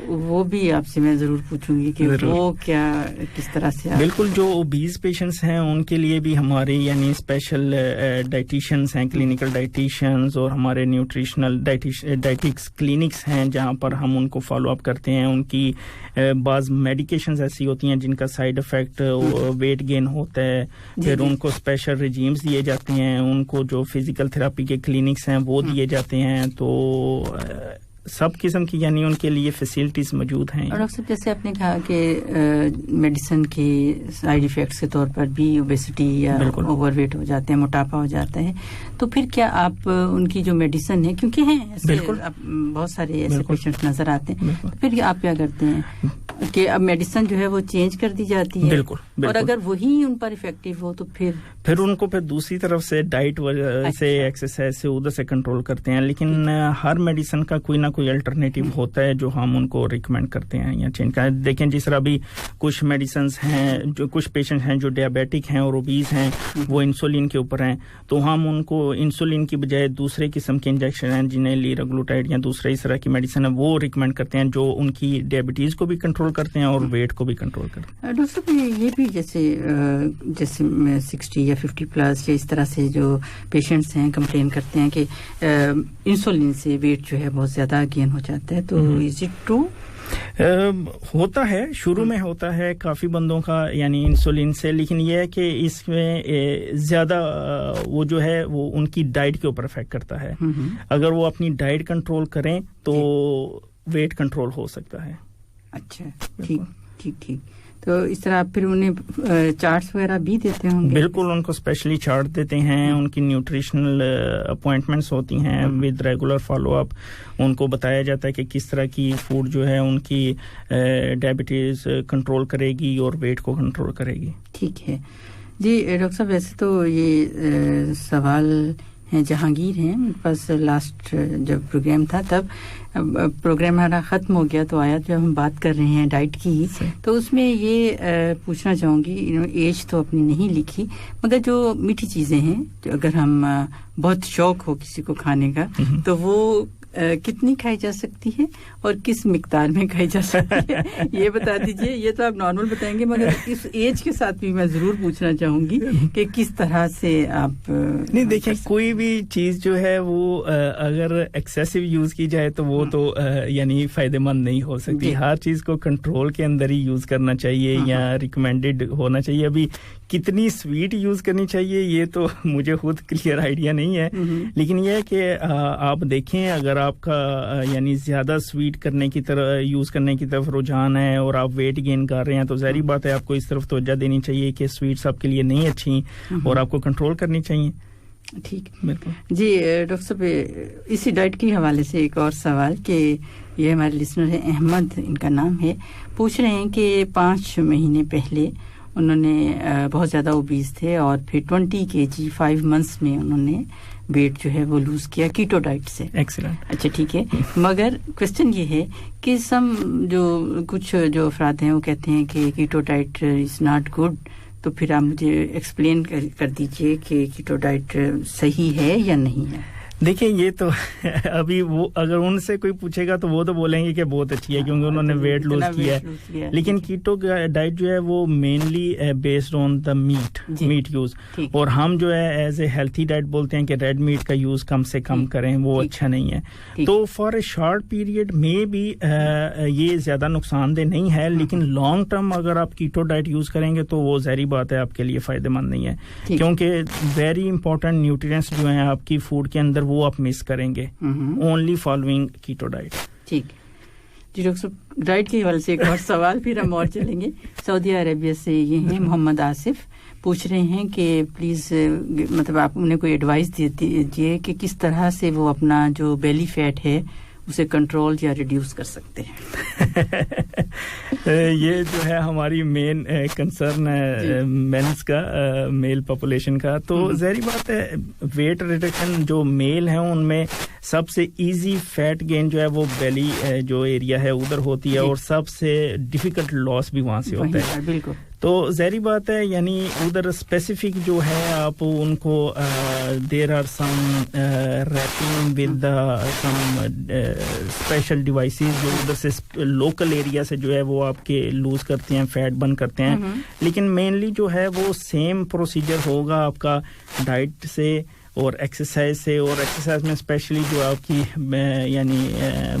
وہ بھی آپ سے میں ضرور پوچھوں گی کہ وہ کیا کس طرح سے.
بالکل, جو اوبیز پیشنٹس ہیں ان کے لیے بھی ہمارے یعنی اسپیشل ڈائٹیشنز ہیں, کلینکل ڈائٹیشنز, اور ہمارے نیوٹریشنل ڈائٹکس کلینکس ہیں جہاں پر ہم ان کو فالو اپ کرتے ہیں. ان کی بعض میڈیکیشنز ایسی ہوتی ہیں جن کا سائیڈ افیکٹ ویٹ گین ہوتا ہے, پھر ان کو اسپیشل ریجیمز دیے جاتے ہیں, ان کو جو فزیکل تھراپی کے کلینکس ہیں وہ دیے جاتے ہیں. تو سب قسم کی یعنی ان کے لیے فیسلٹیز موجود ہیں.
اور ڈاکٹر صاحب جیسے آپ نے کہا کہ میڈیسن کے سائیڈ ایفیکٹس کے طور پر بھی اوبیسٹی یا اوور ویٹ ہو جاتے ہیں, موٹاپا ہو جاتا ہے, تو پھر کیا آپ ان کی جو میڈیسن ہے, کیونکہ ہیں بہت سارے ایسے پیشنٹ نظر آتے ہیں, تو پھر آپ کیا کرتے ہیں کہ اب میڈیسن جو ہے وہ چینج کر دی جاتی ہے؟ بالکل. اور اگر وہی ان پر افیکٹو ہو تو پھر
ان کو پھر دوسری طرف سے ڈائٹ سے ایکسرسائز سے ادھر سے کنٹرول کرتے ہیں. لیکن ہر میڈیسن کا کوئی نہ کوئی الٹرنیٹو ہوتا ہے جو ہم ان کو ریکمینڈ کرتے ہیں یا چینج کریں. دیکھیں جس طرح بھی کچھ میڈیسنز ہیں, جو کچھ پیشنٹ ہیں جو ڈیابیٹک ہیں اور اوبیز ہیں, وہ انسولین کے اوپر ہیں, تو ہم ان کو انسولین کی بجائے دوسرے قسم کے انجیکشن ہیں جنہیں لیراگلوٹائڈ یا دوسرے اس طرح کی میڈیسن ہے وہ ریکمینڈ کرتے ہیں, جو ان کی ڈیابیٹیز کو بھی کنٹرول کرتے ہیں اور ویٹ کو بھی کنٹرول کرتے ہیں.
ڈاکٹر صاحب یہ بھی جیسے 60 یا 50 پلس یا اس طرح سے جو پیشنٹس ہیں کمپلین کرتے ہیں کہ انسولین سے ویٹ جو ہے بہت زیادہ گین ہو جاتا ہے, تو از اٹ ٹرو؟
ہوتا ہے, شروع میں ہوتا ہے کافی بندوں کا یعنی انسولین سے, لیکن یہ ہے کہ اس میں زیادہ وہ جو ہے وہ ان کی ڈائٹ کے اوپر افیکٹ کرتا ہے. اگر وہ اپنی ڈائٹ کنٹرول کریں تو ویٹ کنٹرول ہو سکتا ہے.
اچھا, ٹھیک. تو اس طرح آپ پھر انہیں چارٹس وغیرہ بھی دیتے ہوں گے؟
بالکل, ان کو اسپیشلی چارٹ دیتے ہیں, ان کی نیوٹریشنل اپوائنٹمنٹس ہوتی ہیں ود ریگولر فالو اپ. ان کو بتایا جاتا ہے کہ کس طرح کی فوڈ جو ہے ان کی ڈائبٹیز کنٹرول کرے گی اور ویٹ کو کنٹرول کرے گی.
ٹھیک ہے جی. ڈاکٹر صاحب ویسے تو یہ سوال ہیں جہانگیر ہیں میرے پاس, لاسٹ جب پروگرام تھا تب پروگرام ہمارا ختم ہو گیا تو آیا جب ہم بات کر رہے ہیں ڈائٹ کی, تو اس میں یہ پوچھنا چاہوں گی, ایج تو اپنی نہیں لکھی, مگر جو میٹھی چیزیں ہیں جو اگر ہم بہت شوق ہو کسی کو کھانے کا تو وہ کتنی کھائی جا سکتی ہے اور کس مقدار میں کھائی جا سکتی ہے یہ بتا دیجئے. یہ تو آپ نارمل بتائیں گے مگر اس ایج کے ساتھ بھی میں ضرور پوچھنا چاہوں گی کہ کس طرح سے آپ
نہیں دیکھیں کوئی بھی چیز جو ہے وہ اگر ایکسیسو یوز کی جائے تو وہ تو یعنی فائدہ مند نہیں ہو سکتی. ہر چیز کو کنٹرول کے اندر ہی یوز کرنا چاہیے یا ریکمینڈڈ ہونا چاہیے. ابھی کتنی سویٹ یوز کرنی چاہیے یہ تو مجھے خود کلیئر آئیڈیا نہیں ہے, لیکن یہ ہے کہ آپ دیکھیں اگر آپ کا یعنی زیادہ سویٹ کرنے کی طرف یوز کرنے کی طرف رجحان ہے اور آپ ویٹ گین کر رہے ہیں تو ظاہری بات ہے آپ کو اس طرف توجہ دینی چاہیے کہ سویٹس آپ کے لیے نہیں اچھی اور آپ کو کنٹرول کرنی چاہیے.
ٹھیک بالکل جی. ڈاکٹر صاحب اسی ڈائٹ کے حوالے سے ایک اور سوال کہ یہ ہمارے لسنر ہیں احمد ان کا نام ہے, پوچھ رہے ہیں کہ 5 مہینے پہلے انہوں نے بہت زیادہ اوبیز تھے اور پھر 20 kg 5 months میں انہوں نے ویٹ جو ہے وہ لوز کیا کیٹو ڈائٹ سے.
ایکسلنٹ.
اچھا ٹھیک ہے, مگر کوسچن یہ ہے کہ کچھ جو افراد ہیں وہ کہتے ہیں کہ کیٹو ڈائٹ از ناٹ گڈ, تو پھر آپ مجھے ایکسپلین کر دیجئے کہ کیٹو ڈائٹ صحیح ہے یا نہیں ہے.
دیکھیں یہ تو ابھی وہ اگر ان سے کوئی پوچھے گا تو وہ تو بولیں گے کہ بہت اچھی ہے کیونکہ انہوں نے ویٹ لوز کیا ہے, لیکن کیٹو ڈائٹ جو ہے وہ mainly based on the meat use, اور ہم جو ہے ایز اے ہیلتھی ڈائٹ بولتے ہیں کہ ریڈ میٹ کا یوز کم سے کم کریں, وہ اچھا نہیں ہے. تو فار اے شارٹ پیریڈ میں بھی یہ زیادہ نقصان دہ نہیں ہے, لیکن لانگ ٹرم اگر آپ کیٹو ڈائٹ یوز کریں گے تو وہ ظاہری بات ہے آپ کے لیے فائدہ مند نہیں ہے, کیونکہ ویری امپورٹنٹ نیوٹریئنٹس جو ہیں آپ کی فوڈ کے اندر وہ آپ مس کریں گے اونلی فالوئنگ کیٹو ڈائٹ.
ٹھیک جی. ڈاکٹر صاحب ڈائٹ کے حوالے سے ایک اور سوال پھر ہم اور چلیں گے. سعودی عربیہ سے یہ ہیں محمد آصف, پوچھ رہے ہیں کہ پلیز مطلب آپ انہیں کوئی ایڈوائس دیجیے کہ کس طرح سے وہ اپنا جو بیلی فیٹ ہے اسے کنٹرول یا ریڈیوس کر سکتے ہیں.
یہ جو ہے ہماری مین کنسرن ہے مینس کا, میل پاپولیشن کا. تو ظاہری بات ہے ویٹ ریڈکشن جو میل ہیں ان میں سب سے ایزی فیٹ گین جو ہے وہ بیلی جو ایریا ہے ادھر ہوتی ہے, اور سب سے ڈیفیکلٹ لاس بھی وہاں سے ہوتا ہے.
بالکل.
تو ظاہری بات ہے یعنی ادھر اسپیسیفک جو ہے آپ ان کو there are some wrapping with some special devices جو ادھر سے لوکل ایریا سے جو ہے وہ آپ کے لوز کرتے ہیں, فیٹ برن کرتے ہیں, لیکن مینلی جو ہے وہ سیم پروسیجر ہوگا آپ کا ڈائٹ سے اور ایکسرسائز سے, اور ایکسرسائز میں اسپیشلی جو آپ کی یعنی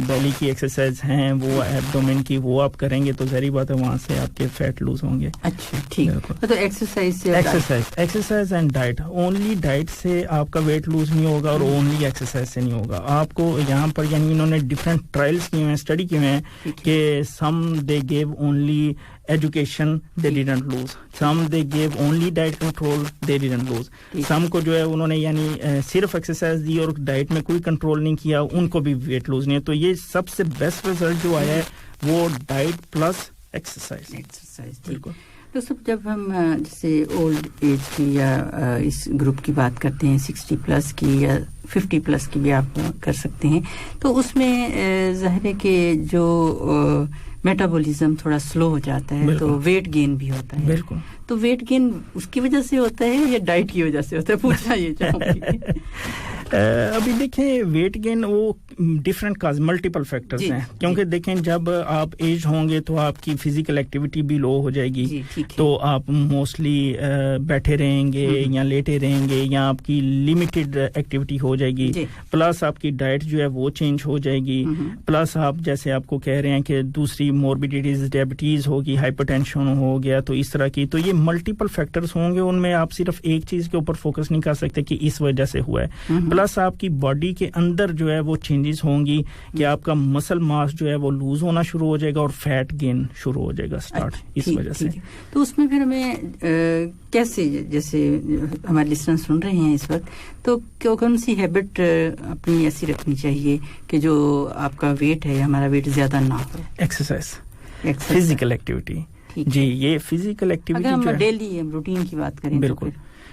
بیلی کی ایکسرسائز ہیں وہ ایبڈومن کی وہ آپ کریں گے تو ظاہری بات ہے وہاں سے آپ کے فیٹ لوز ہوں گے.
اچھا ٹھیک. تو
exercise and diet, only diet سے آپ کا ویٹ لوز نہیں ہوگا اور اونلی ایکسرسائز سے نہیں ہوگا. آپ کو یہاں پر یعنی انہوں نے ڈفرینٹ ٹرائلز کیے ہیں, اسٹڈی کیے ہیں کہ some they gave only education they didn't lose, some they gave only diet control they didn't lose, some کو جو ہے انہوں نے یعنی صرف ایکسرسائز دی اور ڈائٹ میں کوئی کنٹرول نہیں کیا, ان کو بھی ویٹ لوز نہیں ہے. تو یہ سب سے بیسٹ رزلٹ جو آیا ہے وہ ڈائٹ پلس ایکسرسائز.
بالکل. تو سب جب ہم جیسے اولڈ ایج کی یا اس گروپ کی بات کرتے ہیں 60+ کی یا 50+ کی بھی آپ کر سکتے ہیں, تو اس میں ظاہر ہے کہ جو میٹابولزم تھوڑا سلو ہو جاتا ہے تو ویٹ گین بھی ہوتا ہے.
بالکل.
تو ویٹ گین اس کی وجہ سے ہوتا ہے یا ڈائٹ کی وجہ سے ہوتا ہے, پوچھنا یہ چاہوں گی.
ابھی دیکھیں ویٹ گین وہ ڈفرینٹ کاز ملٹیپل فیکٹرز ہیں, کیونکہ دیکھیں جب آپ ایج ہوں گے تو آپ کی فزیکل ایکٹیویٹی بھی لو ہو جائے گی, تو آپ موسٹلی بیٹھے رہیں گے یا لیٹے رہیں گے یا آپ کی لمیٹڈ ایکٹیویٹی ہو جائے گی, پلس آپ کی ڈائٹ جو ہے وہ چینج ہو جائے گی, پلس آپ جیسے آپ کو کہہ رہے ہیں کہ دوسری موربیڈیٹیز ڈائبٹیز ہوگی, ہائپر ٹینشن ہو گیا, تو اس طرح کی. تو یہ ملٹیپل فیکٹرز ہوں گے, ان میں آپ صرف ایک چیز کے اوپر فوکس نہیں کر سکتے کہ اس وجہ سے ہوا ہے. پلس آپ کی باڈی کے اندر جو ہے وہ چینجز ہوں گی کہ آپ کا مسل ماس جو ہے وہ لوز ہونا شروع ہو جائے گا اور فیٹ گین شروع ہو جائے گا اسٹارٹ اس وجہ سے.
تو اس میں پھر ہمیں کیسے, جیسے ہمارے لسنر سن رہے ہیں اس وقت, تو کون سی ہیبٹ اپنی ایسی رکھنی چاہیے کہ جو آپ کا ویٹ ہے ہمارا ویٹ زیادہ نہ ہو؟
Exercise, physical activity. جی یہ فزیکل ایکٹیویٹی
اگر ہم ڈیلی روٹین کی بات کریں تو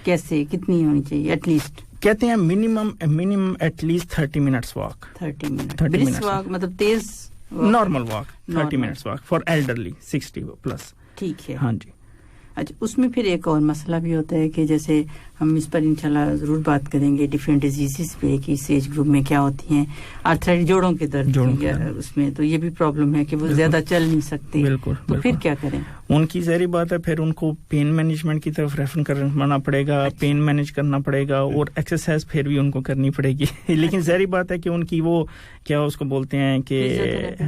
کیسے کتنی ہونی چاہیے ایٹ لیسٹ؟
کہتے ہیں minimum at least 30 minutes walk.
30 minute walk مطلب تیز
normal walk 30 minutes walk for elderly 60+.
ٹھیک ہے.
ہاں جی.
اچھا اس میں پھر ایک اور مسئلہ بھی ہوتا ہے کہ جیسے ہم اس پر انشاءاللہ ضرور بات کریں گے ڈیفرنٹ ڈیزیزز پہ کہ اس ایج گروپ میں کیا ہوتی ہیں. آرتھرائٹس جوڑوں کے درد اس میں تو یہ بھی پرابلم ہے کہ وہ زیادہ چل نہیں سکتے. تو پھر کیا کریں؟
ان کی ظاہری بات ہے پھر ان کو پین مینجمنٹ کی طرف ریفر کرنا پڑے گا, پین مینج کرنا پڑے گا اور ایکسرسائز پھر بھی ان کو کرنی پڑے گی. لیکن ظاہری بات ہے کہ ان کی وہ کیا اس کو بولتے ہیں کہ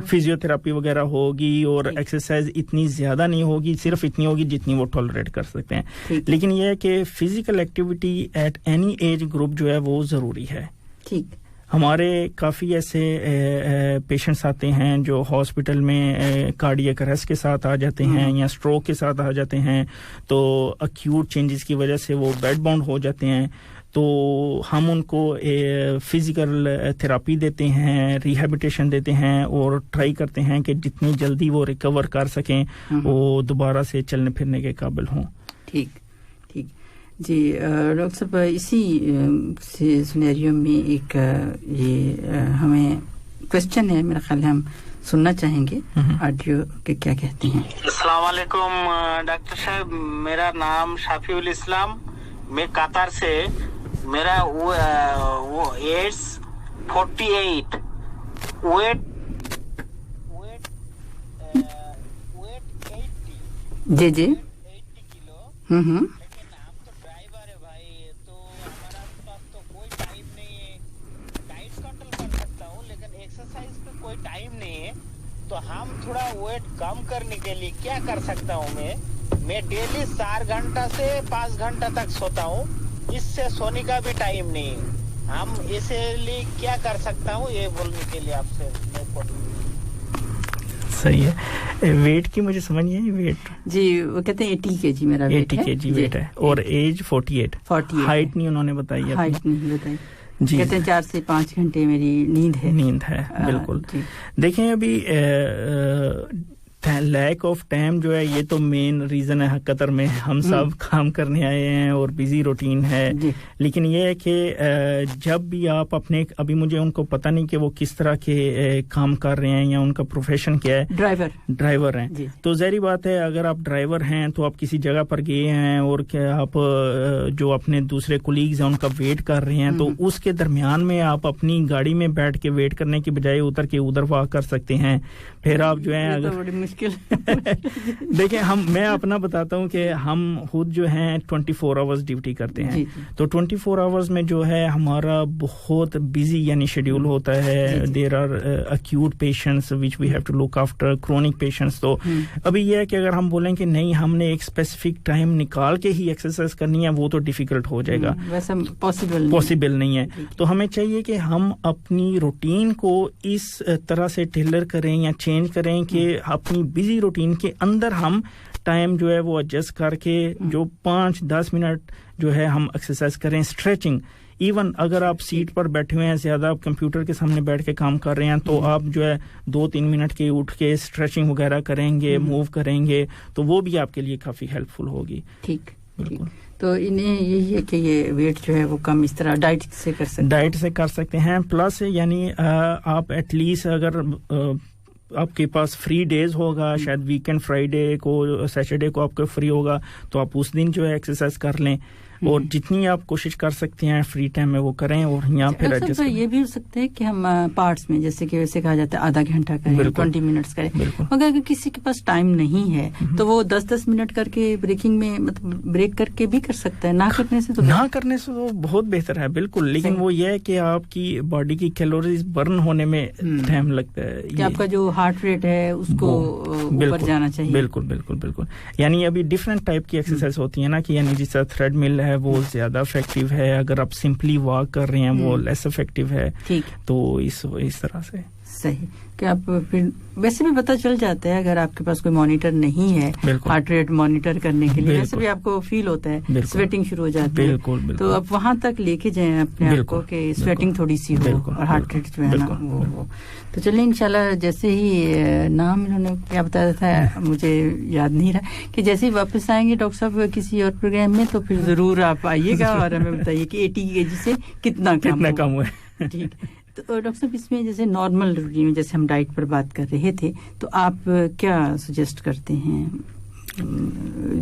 فزیو تھراپی وغیرہ ہوگی اور ایکسرسائز اتنی زیادہ نہیں ہوگی, صرف اتنی ہوگی جتنی وہ ٹالریٹ کر سکتے ہیں. لیکن یہ ہے کہ physical activity at any age group جو ہے وہ ضروری ہے.
ٹھیک.
ہمارے کافی ایسے پیشنٹس آتے ہیں جو ہاسپٹل میں کارڈیک اریسٹ کے ساتھ آ جاتے ہیں یا سٹروک کے ساتھ آ جاتے ہیں, تو ایکیوٹ چینجز کی وجہ سے وہ بیڈ باؤنڈ ہو جاتے ہیں. تو ہم ان کو فزیکل تھراپی دیتے ہیں, ریہیبلیٹیشن دیتے ہیں اور ٹرائی کرتے ہیں کہ جتنی جلدی وہ ریکور کر سکیں, وہ دوبارہ سے چلنے پھرنے کے قابل ہوں.
ٹھیک ٹھیک جی. ڈاکٹر صاحب اسی سینیریو میں ایک یہ ہمیں کوشچن ہے, میرا خیال ہے ہم سننا چاہیں گے آڈیو کے کیا کہتے ہیں.
السلام علیکم ڈاکٹر صاحب, میرا نام شافی الاسلام, میں قطر سے, میرا وہ ایج 48, ویٹ 80.
جی جی
80 کلو. لیکن ہم تو ڈرائیور ہے بھائی, تو ہمارا پاس تو کوئی ٹائم نہیں ہے. ڈائٹ کنٹرول کر سکتا ہوں لیکن ایکسرسائز پہ کوئی ٹائم نہیں ہے. تو ہم تھوڑا ویٹ کم کرنے کے لیے کیا کر سکتا ہوں میں ڈیلی 4 گھنٹہ سے 5 گھنٹہ تک سوتا ہوں, اس سے سونے کا بھی ٹائم نہیں. ہم اسی لیے کیا کر سکتا ہوں یہ بولنے کے لیے آپ سے.
صحیح ہے. ویٹ کی مجھے سمجھ نہیں ہے. ویٹ
جی وہ کہتے ہیں 80 kg میرا ویٹ ہے.
80 kg ویٹ ہے اور ایج 48. ہائٹ نہیں انہوں نے بتائی ہے.
ہائٹ نہیں بتائی.
جی
کہتے ہیں 4 سے 5 گھنٹے میری نیند ہے.
بالکل. دیکھیں ابھی لیک آف ٹائم جو ہے یہ تو مین ریزن ہے. قطر میں ہم سب کام کرنے آئے ہیں اور بیزی روٹین ہے, لیکن یہ ہے کہ جب بھی آپ اپنے, ابھی مجھے ان کو پتہ نہیں کہ وہ کس طرح کے کام کر رہے ہیں یا ان کا پروفیشن کیا ہے. ڈرائیور ہیں. تو ظاہری بات ہے اگر آپ ڈرائیور ہیں تو آپ کسی جگہ پر گئے ہیں اور کیا آپ جو اپنے دوسرے کولیگز ہیں ان کا ویٹ کر رہے ہیں, تو اس کے درمیان میں آپ اپنی گاڑی میں بیٹھ کے ویٹ کرنے کی بجائے اتر کے ادھر واک کر سکتے ہیں. پھر آپ جو ہیں اگر دیکھیں میں اپنا بتاتا ہوں کہ ہم خود جو ہیں 24 آورز ڈیوٹی کرتے ہیں. تو 24 آورز میں جو ہے ہمارا بہت بزی یعنی شیڈیول ہوتا ہے. There are acute patients which we have to look after, chronic patients. تو ابھی یہ ہے کہ اگر ہم بولیں کہ نہیں ہم نے ایک اسپیسیفک ٹائم نکال کے ہی ایکسرسائز کرنی ہے, وہ تو ڈیفیکلٹ ہو جائے گا,
ویسا
پاسبل نہیں ہے. تو ہمیں چاہیے کہ ہم اپنی روٹین کو اس طرح سے ٹیلر کریں یا چینج کریں کہ اپنی بزی روٹین کے اندر ہم ٹائم جو ہے وہ ایڈجسٹ کر کے جو 5-10 منٹ جو ہے ہم ایکسرسائز کریں. اسٹریچنگ, ایون اگر آپ سیٹ پر بیٹھے ہوئے ہیں, زیادہ آپ کمپیوٹر کے سامنے بیٹھ کے کام کر رہے ہیں, تو آپ جو ہے 2-3 منٹ کے اٹھ کے اسٹریچنگ وغیرہ کریں گے, موو کریں گے, تو وہ بھی آپ کے لیے کافی ہیلپ فل ہوگی.
ٹھیک. تو انہیں یہی ہے کہ یہ ویٹ جو ہے وہ کم اس طرح ڈائٹ سے کر سکتے
ہیں. پلس یعنی آپ ایٹ لیسٹ اگر آپ کے پاس فری ڈیز ہوگا, شاید ویکینڈ فرائیڈے کو سیٹرڈے کو آپ کو فری ہوگا, تو آپ اس دن جو ہے ایکسرسائز کر لیں, اور جتنی آپ کوشش کر سکتے ہیں فری ٹائم میں وہ کریں. اور یہاں پھر ایڈجسٹ کریں.
یہ بھی ہو سکتا ہے کہ ہم پارٹس میں جیسے کہ ویسے کہا جاتا ہے آدھا گھنٹہ کریں, 20 منٹس کریں. اگر کسی کے پاس ٹائم نہیں ہے تو وہ 10-10 منٹ کر کے بریکنگ میں مطلب بریک کر کے بھی کر سکتا ہے. نہ کرنے سے تو
بہت بہتر ہے. بالکل. لیکن وہ یہ ہے کہ آپ کی باڈی کی کیلوریز برن ہونے میں ٹائم لگتا ہے,
کہ آپ کا جو ہارٹ ریٹ ہے اس کو اوپر جانا چاہیے.
بالکل. یعنی ابھی ڈفرینٹ ٹائپ کی ایکسرسائز ہوتی ہے نا, کہ یعنی جس طرح تھریڈ مل ہے وہ زیادہ افیکٹو ہے, اگر آپ سمپلی واک کر رہے ہیں وہ لیس افیکٹو ہے. تو اس طرح سے
صحیح کہ آپ پھر ویسے بھی پتہ چل جاتا ہے اگر آپ کے پاس کوئی مانیٹر نہیں ہے ہارٹ ریٹ مانیٹر کرنے کے لیے, ویسے بھی آپ کو فیل ہوتا ہے, سویٹنگ شروع ہو جاتی ہے, تو آپ وہاں تک لے کے جائیں اپنے آپ کو کہ سویٹنگ تھوڑی سی ہو اور ہارٹ ریٹ جو ہے نا وہ. تو چلیں انشاءاللہ جیسے ہی نام انہوں نے کیا بتایا تھا مجھے یاد نہیں رہا, کہ جیسے ہی واپس آئیں گے ڈاکٹر صاحب کسی اور پروگرام میں تو پھر ضرور آپ آئیے گا اور ہمیں بتائیے کہ 80 kg سے کتنا کم ہوا ہے. ٹھیک. تو ڈاکٹر صاحب اس میں جیسے نارمل روٹین میں جیسے ہم ڈائٹ پر بات کر رہے تھے, تو آپ کیا سجیسٹ کرتے ہیں؟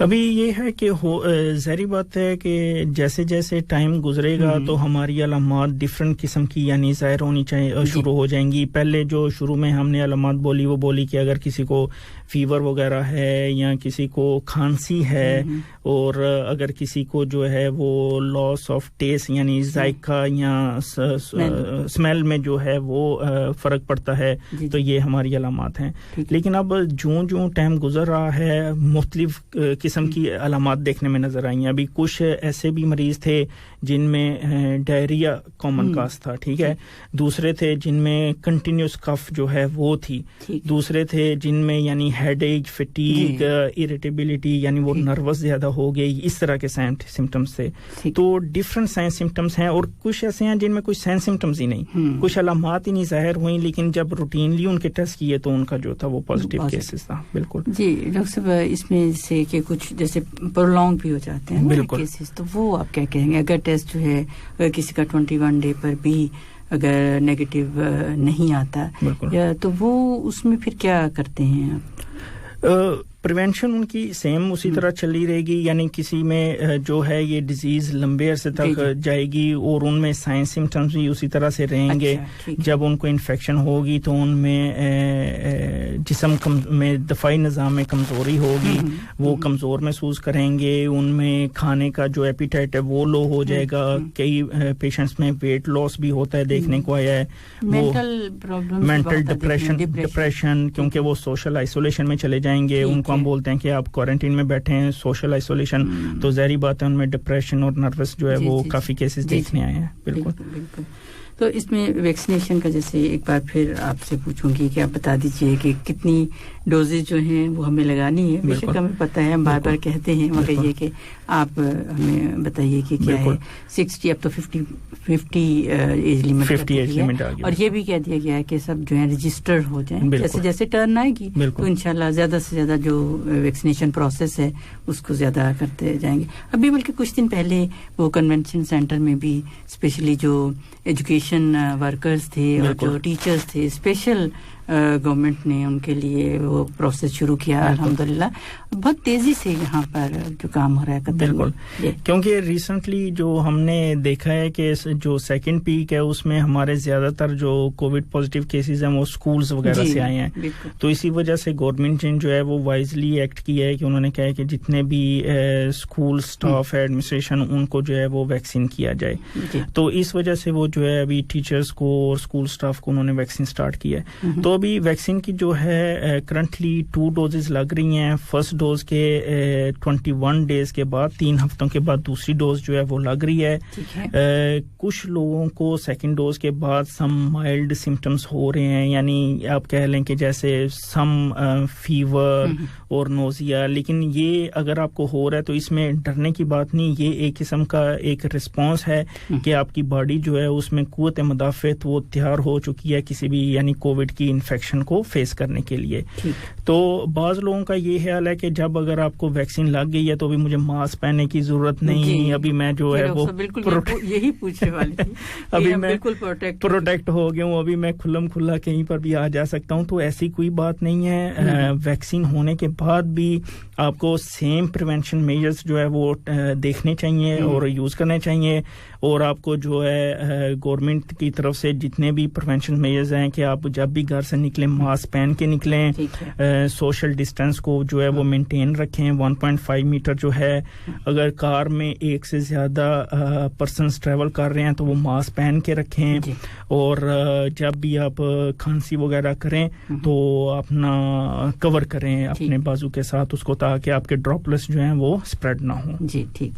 ابھی یہ ہے کہ ظاہری بات ہے کہ جیسے جیسے ٹائم گزرے گا تو ہماری علامات ڈیفرنٹ قسم کی یعنی ظاہر ہونی چاہیے شروع ہو جائیں گی. پہلے جو شروع میں ہم نے علامات بولی وہ بولی کہ اگر کسی کو فیور وغیرہ ہے یا کسی کو کھانسی ہے اور اگر کسی کو جو ہے وہ لاس آف ٹیسٹ یعنی ذائقہ یا اسمیل میں جو ہے وہ فرق پڑتا ہے تو یہ ہماری علامات ہیں. لیکن اب جوں ٹائم گزر رہا ہے مختلف قسم کی علامات دیکھنے میں نظر آئی ہیں. ابھی کچھ ایسے بھی مریض تھے جن میں ڈائریا کامن کاز تھا, ٹھیک ہے, دوسرے تھے جن میں کنٹینیوس کف جو ہے وہ تھی, دوسرے تھے جن میں یعنی ہیڈ ایک, فٹیگ, اریٹیبلٹی یعنی وہ نروس زیادہ ہو گئی, اس طرح کے سائن سمپٹمز تھے. تو ڈیفرنٹ سائن سمپٹمز ہیں اور کچھ ایسے ہیں جن میں کوئی سائن سمپٹمز ہی نہیں, کچھ علامات ہی نہیں ظاہر ہوئیں, لیکن جب روٹینلی ان کے ٹیسٹ کیے تو ان کا جو تھا وہ پازیٹیو کیسز تھا. بالکل
جی ڈاکٹر صاحب, اس میں سے کہ کچھ جیسے پرولونگ بھی ہو جاتے ہیں کیسز, تو وہ آپ کیا کہیں گے اگر ٹیسٹ جو ہے اگر کسی کا 21 ڈے پر بھی اگر نیگیٹو نہیں آتا یا تو وہ اس میں پھر کیا کرتے ہیں آپ؟
پریونشن ان کی سیم اسی طرح چلی رہے گی, یعنی کسی میں جو ہے یہ ڈیزیز لمبے عرصے تک جائے گی اور ان میں سائن سمپٹمز بھی اسی طرح سے رہیں گے. جب ان کو انفیکشن ہوگی تو ان میں جسم میں دفاعی نظام میں کمزوری ہوگی, وہ کمزور محسوس کریں گے, ان میں کھانے کا جو ایپیٹائٹ ہے وہ لو ہو جائے گا. کئی پیشنٹس میں ویٹ لاس بھی ہوتا ہے, دیکھنے کو آیا ہے, وہ مینٹل ڈپریشن کیونکہ وہ سوشل آئسولیشن میں چلے جائیں گے. ان کو ہم بولتے ہیں کہ آپ کوارنٹین میں بیٹھے ہیں, سوشل آئسولیشن, تو ظاہری بات ہے ان میں ڈپریشن اور نروس جو ہے وہ کافی کیسز دیکھنے آئے ہیں. بالکل.
تو اس میں ویکسینیشن کا جیسے ایک بار پھر آپ سے پوچھوں گی کہ آپ بتا دیجئے کہ کتنی ڈوزز جو ہیں وہ ہمیں لگانی ہے. بے شک ہمیں پتہ ہے, ہم بار بار کہتے ہیں, مگر یہ کہ آپ ہمیں بتائیے کہ کیا ہے. 60 اب تو 50 ایج لمٹ اور یہ بھی کہہ دیا گیا ہے کہ سب جو ہے رجسٹر ہو جائیں, جیسے جیسے ٹرن آئے گی تو انشاءاللہ زیادہ سے زیادہ جو ویکسینیشن پروسیس ہے اس کو زیادہ کرتے جائیں گے. ابھی بلکہ کچھ دن پہلے وہ کنونشن سینٹر میں بھی اسپیشلی جو ایجوکیشن ورکرز تھے اور جو ٹیچرز تھے اسپیشل گورنمنٹ نے ان کے لیے وہ پروسیس شروع کیا. الحمدللہ بہت تیزی سے یہاں پر جو کام ہو رہا ہے قطر میں,
کیونکہ ریسنٹلی جو ہم نے دیکھا ہے کہ جو سیکنڈ پیک ہے اس میں ہمارے زیادہ تر جو کووڈ پازیٹیو کیسز ہیں وہ سکولز وغیرہ سے آئے ہیں. تو اسی وجہ سے گورنمنٹ نے جو ہے وہ وائزلی ایکٹ کیا ہے کہ انہوں نے کہا ہے کہ جتنے بھی اسکول سٹاف ایڈمنسٹریشن ان کو جو ہے وہ ویکسین کیا جائے. تو اس وجہ سے وہ جو ہے ابھی ٹیچرز کو اور اسکول سٹاف کو انہوں نے ویکسین سٹارٹ کیا ہے. تو ابھی ویکسین کی جو ہے کرنٹلی 2 ڈوزز لگ رہی ہیں. فرسٹ ڈوز کے 21 ڈیز کے بعد 3 ہفتوں کے بعد دوسری ڈوز جو ہے وہ لگ رہی ہے. کچھ لوگوں کو سیکنڈ ڈوز کے بعد سم مائلڈ سمپٹمز ہو رہے ہیں, یعنی آپ کہہ لیں کہ جیسے سم فیور اور نوزیا, لیکن یہ اگر آپ کو ہو رہا ہے تو اس میں ڈرنے کی بات نہیں. یہ ایک قسم کا ایک رسپانس ہے کہ آپ کی باڈی جو ہے اس میں قوت مدافعت وہ تیار ہو چکی ہے کسی بھی یعنی کووڈ کی انفیکشن کو فیس کرنے کے لیے. تو بعض لوگوں کا یہ خیال ہے کہ جب اگر آپ کو ویکسین لگ گئی ہے تو ابھی مجھے ماسک پہننے کی ضرورت نہیں, ابھی میں جو ہے وہ
یہی پوچھنے والی تھی,
ابھی میں پروٹیکٹ ہو گیا ہوں, ابھی میں کھلم کھلا کہیں پر بھی آ جا سکتا ہوں. تو ایسی کوئی بات نہیں ہے. ویکسین ہونے کے بعد بھی آپ کو سیم پریونشن میجرز جو ہے وہ دیکھنے چاہیے اور یوز کرنے چاہیے. اور آپ کو جو ہے گورنمنٹ کی طرف سے جتنے بھی پریونشن میجرز ہیں کہ آپ جب بھی گھر سے نکلیں ماسک پہن کے نکلیں, سوشل ڈسٹینس کو جو ہے وہ مینٹین رکھیں. 1.5 میٹر جو ہے, اگر کار میں ایک سے زیادہ پرسنز ٹریول کر رہے ہیں تو وہ ماسک پہن کے رکھیں. اور جب بھی آپ کھانسی وغیرہ کریں تو اپنا کور کریں اپنے بازو کے ساتھ اس کو, تاکہ آپ کے ڈراپلٹس جو ہیں وہ اسپریڈ نہ ہوں.
جی ٹھیک.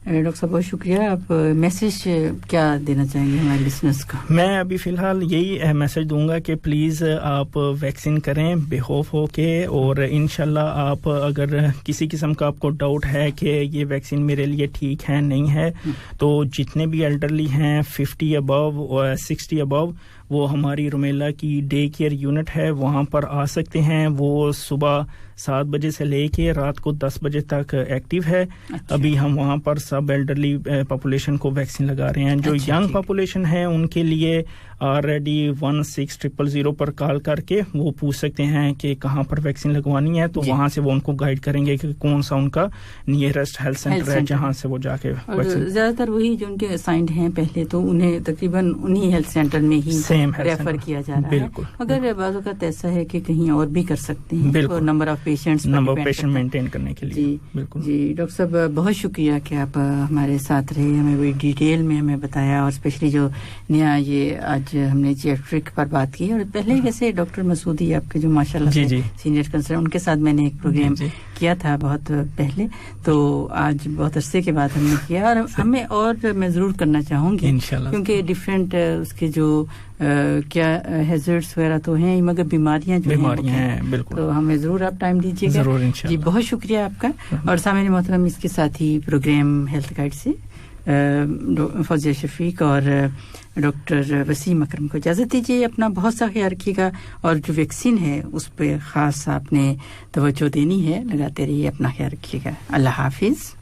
ڈاکٹر صاحب بہت شکریہ. آپ میسج کیا دینا چاہیں گے ہمارے لسنرز کو؟
میں ابھی فی الحال یہی میسج دوں گا کہ پلیز آپ ویکسین کریں بے خوف ہو کے, اور انشاءاللہ آپ اگر کسی قسم کا آپ کو ڈاؤٹ ہے کہ یہ ویکسین میرے لیے ٹھیک ہے نہیں ہے, تو جتنے بھی ایلڈرلی ہیں 50 ابو اور 60 ابو, وہ ہماری رومیلا کی ڈے کیئر یونٹ ہے, وہاں پر آ سکتے ہیں. وہ صبح 7 بجے سے لے کے رات کو 10 بجے تک ایکٹیو ہے. ابھی ہم وہاں پر سب ایلڈرلی پاپولیشن کو ویکسین لگا رہے ہیں. جو ینگ پاپولیشن ہے ان کے لیے آلریڈی 16000 پر کال کر کے وہ پوچھ سکتے ہیں کہ کہاں پر ویکسین لگوانی ہے, تو وہاں سے وہ ان کو گائیڈ کریں گے کہ کون سا ان کا نیئرسٹ ہیلتھ سینٹر ہے جہاں سے وہ جا کے ویکسین.
زیادہ تر وہی جو ان کے اسائنڈ ہیں پہلے تو انہیں تقریباً انہی ہیلتھ سینٹر میں ہی ریفر کیا جا رہا ہے. اگر بعض اوقات ایسا ہے کہ کہیں اور بھی کر سکتے ہیں تو نمبر آف پیشنٹ
مینٹین کرنے کے لیے. بالکل
جی ڈاکٹر صاحب بہت شکریہ کہ آپ ہمارے ساتھ رہے, ہمیں بڑی ڈیٹیل میں ہمیں بتایا, اور اسپیشلی جو نیا یہ آج ہم نے جیٹرک پر بات کی, اور پہلے ویسے ڈاکٹر مسعودی آپ کے جو ماشاء اللہ سینئر کنسلر, ان کے ساتھ میں نے ایک پروگرام کیا تھا بہت پہلے, تو آج بہت عرصے کے بعد ہم نے کیا, اور ہمیں اور میں ضرور کرنا چاہوں گی کیونکہ ڈفرینٹ اس کے جو کیا ہیزرڈس وغیرہ تو ہیں مگر بیماریاں جو ہیں بالکل, تو ہمیں ضرور آپ ٹائم دیجیے گا. جی بہت شکریہ آپ کا. اور سامعین محترم, اس کے ساتھ ہی پروگرام ہیلتھ گائیڈ سے فوزیہ شفیق اور ڈاکٹر وسیم اکرم کو اجازت دیجیے. اپنا بہت سا خیال رکھیے گا, اور جو ویکسین ہے اس پہ خاص آپ نے توجہ دینی ہے. لگاتے رہیے, اپنا خیال رکھیے گا. اللہ حافظ.